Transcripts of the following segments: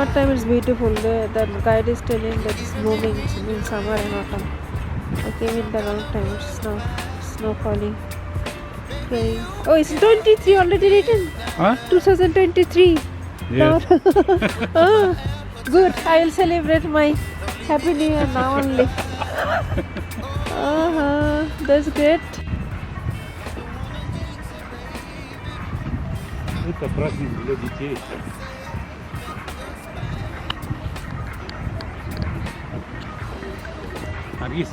summertime it's beautiful. The guide is telling that it's blooming in summer and autumn. I came in the wrong time. It's snow falling. Okay. Oh, it's 23 already written. Huh? 2023. Yes. Oh, good. I will celebrate my Happy New Year now only. That's great. Это праздник для детей. Наргиз.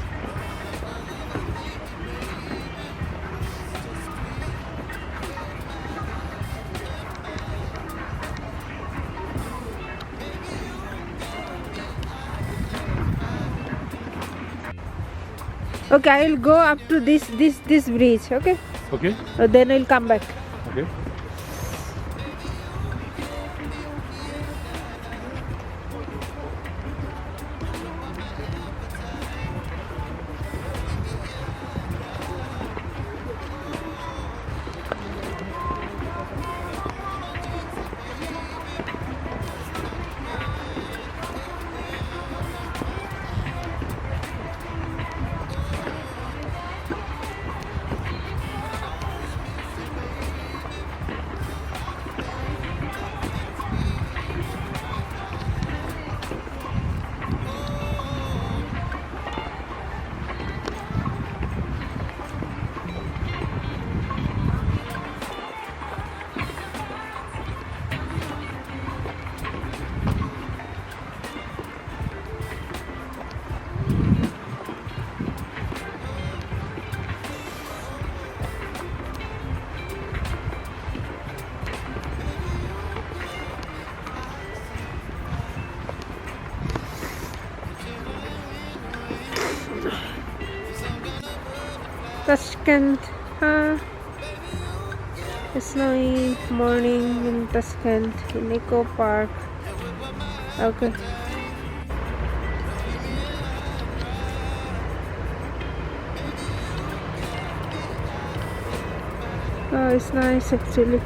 Okay, I will go up to this bridge. Okay. Okay. Then I will come back. Okay. Tashkent. A snowy morning in Tashkent in Eco Park. Okay. Oh, it's nice actually.